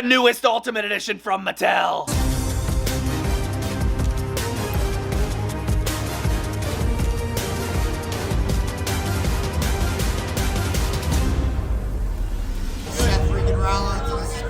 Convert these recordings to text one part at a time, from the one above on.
the newest Ultimate Edition from Mattel.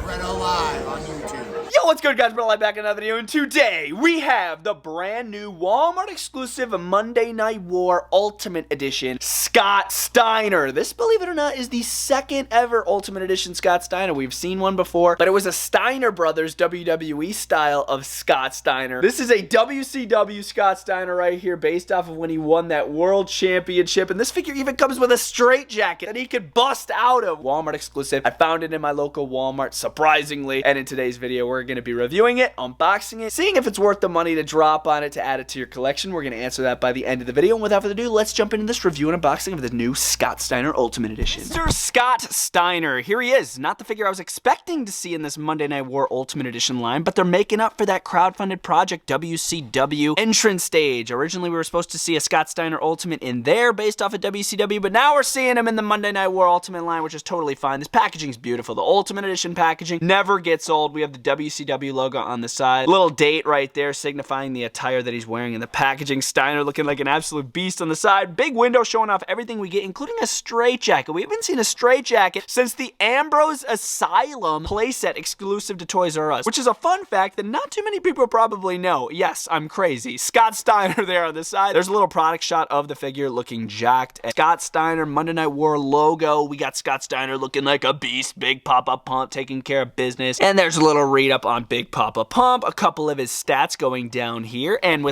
Bretto live on YouTube. Yo, what's good, guys? Bretto back in another video, and today we have the brand new Walmart exclusive Monday Night War Ultimate Edition Scott Steiner. This, believe it or not, is the second ever Ultimate Edition Scott Steiner. We've seen one before, but it was a Steiner Brothers WWE style of Scott Steiner. This is a WCW Scott Steiner right here, based off of when he won that World Championship, and this figure even comes with a straitjacket that he could bust out of. Walmart exclusive. I found it in my local Walmart, surprisingly, and in today's video, we're going to be reviewing it, unboxing it, seeing if it's worth the money to drop on it to add it to your collection. We're going to answer that by the end of the video, and without further ado, let's jump into this review and unboxing of the new Scott Steiner Ultimate Edition. Mr. Scott Steiner, here he is. Not the figure I was expecting to see in this Monday Night War Ultimate Edition line, but they're making up for that crowdfunded Project WCW entrance stage. Originally, we were supposed to see a Scott Steiner Ultimate in there based off of WCW, but now we're seeing him in the Monday Night War Ultimate line, which is totally fine. This packaging's beautiful. The Ultimate Edition packaging never gets old. We have the WCW logo on the side. Little date right there signifying the attire that he's wearing in the packaging. Steiner looking like an absolute beast on the side. Big window showing off everything we get, including a straitjacket. We haven't seen a straitjacket since the Ambrose Asylum playset exclusive to Toys R Us, which is a fun fact that not too many people probably know. Yes, I'm crazy. Scott Steiner there on the side. There's a little product shot of the figure looking jacked. Scott Steiner Monday Night War logo. We got Scott Steiner looking like a beast. Big Papa Pump taking care of business. And there's a little read up on Big Papa Pump. A couple of his stats going down here. And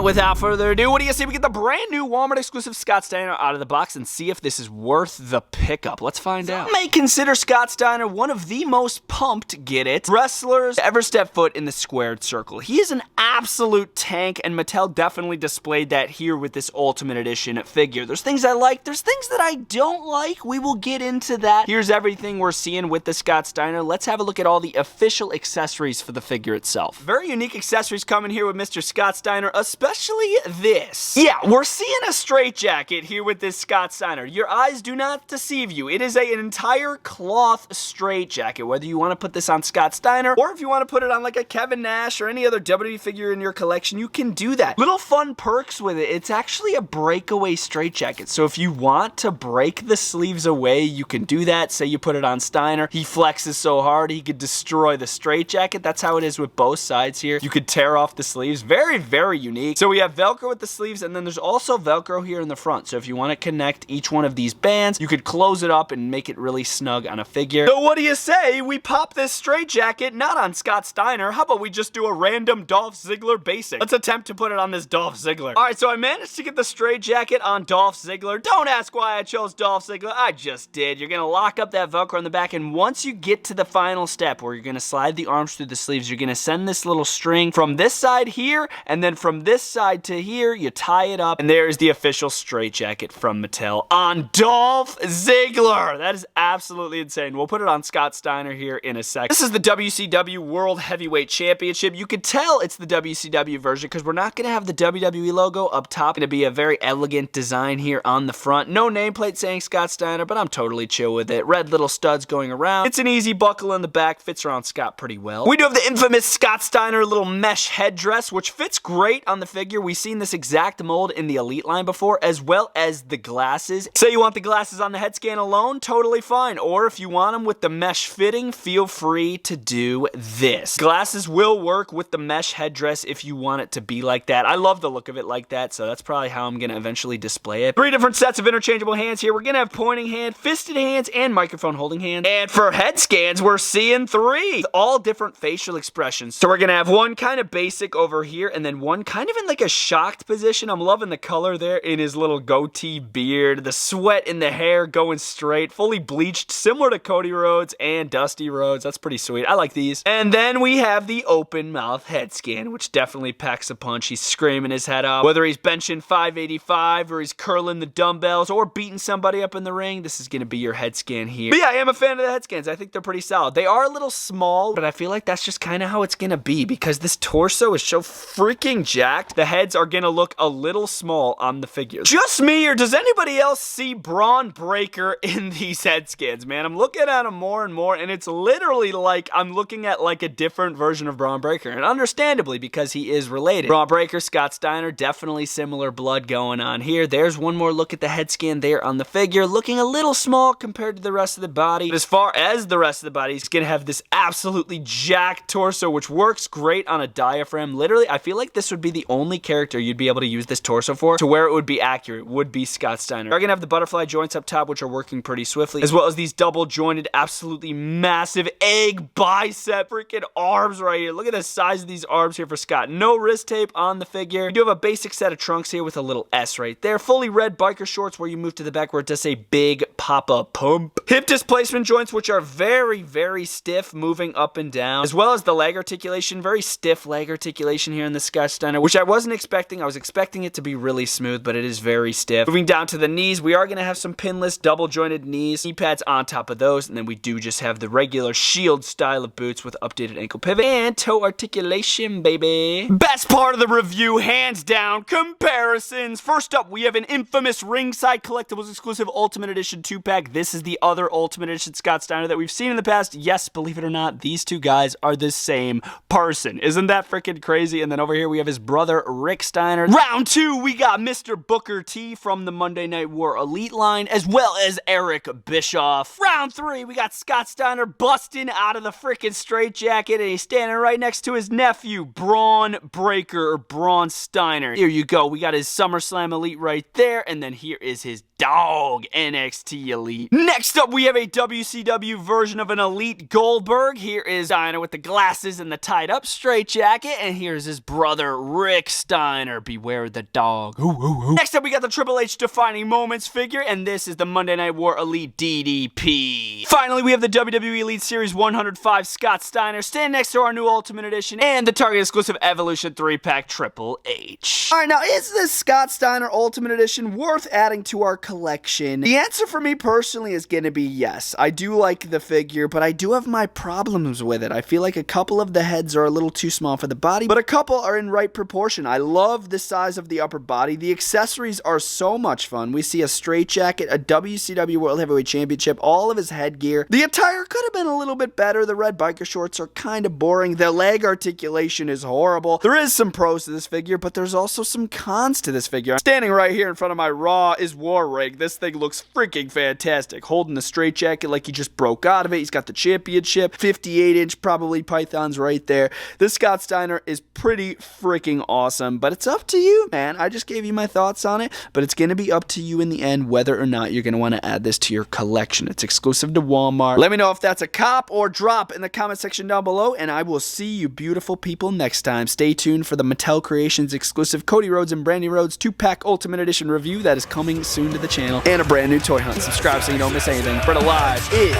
without further ado, what do you say we get the brand new Walmart exclusive Scott Steiner out of the box and see if this is worth the pickup? Let's find out. Some may consider Scott Steiner one of the most pumped, get it, wrestlers to ever step foot in the squared circle. He is an absolute tank, and Mattel definitely displayed that here with this Ultimate Edition figure. There's things I like, there's things that I don't like. We will get into that. Here's everything we're seeing with the Scott Steiner. Let's have a look at all the official accessories for the figure itself. Very unique accessories coming here with Mr. Scott Steiner, especially this. Yeah, we're seeing a straitjacket here with this Scott Steiner. Your eyes do not deceive you. It is an entire cloth straitjacket. Whether you want to put this on Scott Steiner or if you want to put it on like a Kevin Nash or any other WWE figure in your collection, you can do that. Little fun perks with it. It's actually a breakaway straitjacket. So if you want to break the sleeves away, you can do that. Say you put it on Steiner. He flexes so hard he could destroy the straitjacket. That's how it is with both sides here. You could tear off the sleeves. Very, very unique. So we have Velcro with the sleeves, and then there's also Velcro here in the front. So if you want to connect each one of these bands, you could close it up and make it really snug on a figure. So what do you say we pop this straitjacket not on Scott Steiner? How about we just do a random Dolph Ziggler basic? Let's attempt to put it on this Dolph Ziggler. Alright, so I managed to get the straitjacket on Dolph Ziggler. Don't ask why I chose Dolph Ziggler. I just did. You're going to lock up that Velcro on the back, and once you get to the final step where you're going to slide the arms through the sleeves, you're going to send this little string from this side here, and then from this side to here, you tie it up, and there's the official straitjacket from Mattel on Dolph Ziggler. That is absolutely insane. We'll put it on Scott Steiner here in a sec. This is the WCW World Heavyweight Championship. You could tell it's the WCW version because we're not going to have the WWE logo up top. It's going to be a very elegant design here on the front. No nameplate saying Scott Steiner, but I'm totally chill with it. Red little studs going around. It's an easy buckle in the back. Fits around Scott pretty well. We do have the infamous Scott Steiner little mesh headdress, which fits great on the figure. We've seen this exact mold in the Elite line before, as well as the glasses. Say you want the glasses on the head scan alone, totally fine. Or if you want them with the mesh fitting, feel free to do this. Glasses will work with the mesh headdress if you want it to be like that. I love the look of it like that, so that's probably how I'm going to eventually display it. 3 different sets of interchangeable hands here. We're going to have pointing hand, fisted hands, and microphone holding hands. And for head scans, we're seeing 3. All different facial expressions. So we're going to have one kind of basic over here, and then one kind of in like a shocked position. I'm loving the color there in his little goatee beard. The sweat in the hair going straight, fully bleached, similar to Cody Rhodes and Dusty Rhodes. That's pretty sweet. I like these. And then we have the open mouth head scan, which definitely packs a punch. He's screaming his head off. Whether he's benching 585 or he's curling the dumbbells or beating somebody up in the ring, this is going to be your head scan here. But yeah, I am a fan of the head scans. I think they're pretty solid. They are a little small, but I feel like that's just kind of how it's going to be because this torso is so freaking jacked. jacked, the heads are gonna look a little small on the figure. Just me, or does anybody else see Braun Breaker in these head scans, man? I'm looking at him more and more, and it's literally like I'm looking at like a different version of Braun Breaker, and understandably, because he is related. Braun Breaker, Scott Steiner, definitely similar blood going on here. There's one more look at the head scan there on the figure, looking a little small compared to the rest of the body. But as far as the rest of the body, he's gonna have this absolutely jacked torso, which works great on a diaphragm. Literally, I feel like this would be the only character you'd be able to use this torso for, to where it would be accurate, would be Scott Steiner. We're gonna have the butterfly joints up top, which are working pretty swiftly, as well as these double jointed, absolutely massive egg bicep freaking arms right here. Look at the size of these arms here for Scott. No wrist tape on the figure. You do have a basic set of trunks here with a little S right there. Fully red biker shorts where you move to the back where it does say big papa pump. Hip displacement joints, which are very, very stiff, moving up and down, as well as the leg articulation. Very stiff leg articulation here in the Scott Steiner, which I wasn't expecting. I was expecting it to be really smooth, but it is very stiff. Moving down to the knees, we are going to have some pinless, double jointed knees, knee pads on top of those, and then we do just have the regular shield style of boots with updated ankle pivot and toe articulation, baby. Best part of the review, hands down, comparisons. First up, we have an infamous Ringside Collectibles exclusive Ultimate Edition 2-pack. This is the other Ultimate Edition Scott Steiner that we've seen in the past. Yes, believe it or not, these two guys are the same person. Isn't that freaking crazy? And then over here, we have his brother, Rick Steiner. Round 2, we got Mr. Booker T from the Monday Night War Elite line, as well as Eric Bischoff. Round 3, we got Scott Steiner busting out of the freaking straitjacket, and he's standing right next to his nephew, Braun Breaker, or Braun Steiner. Here you go. We got his SummerSlam Elite right there, and then here is his dog, NXT Elite. Next up, we have a WCW version of an Elite Goldberg. Here is Steiner with the glasses and the tied up straitjacket, and here's his brother, Rick Steiner. Beware the dog. Ooh, ooh, ooh. Next up, we got the Triple H Defining Moments figure, and this is the Monday Night War Elite DDP. Finally, we have the WWE Elite Series 105 Scott Steiner standing next to our new Ultimate Edition and the Target exclusive Evolution 3-pack Triple H. Alright, now is this Scott Steiner Ultimate Edition worth adding to our collection? The answer for me personally is gonna be yes. I do like the figure, but I do have my problems with it. I feel like a couple of the heads are a little too small for the body, but a couple are in right proportion. I love the size of the upper body. The accessories are so much fun. We see a straitjacket, a WCW World Heavyweight Championship, all of his headgear. The attire could have been a little bit better. The red biker shorts are kind of boring. The leg articulation is horrible. There is some pros to this figure, but there's also some cons to this figure. Standing right here in front of my Raw is War Rig. This thing looks freaking fantastic. Holding the straitjacket like he just broke out of it. He's got the championship, 58-inch probably pythons right there. This Scott Steiner is pretty freaking awesome, but it's up to you, man. I just gave you my thoughts on it, but it's going to be up to you in the end whether or not you're going to want to add this to your collection. It's exclusive to Walmart. Let me know if that's a cop or drop in the comment section down below, and I will see you beautiful people next time. Stay tuned for the Mattel Creations exclusive Cody Rhodes and Brandy Rhodes 2-pack Ultimate Edition review that is coming soon to the channel, and a brand new toy hunt. Subscribe so you don't miss anything. Bretto Live is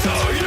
out.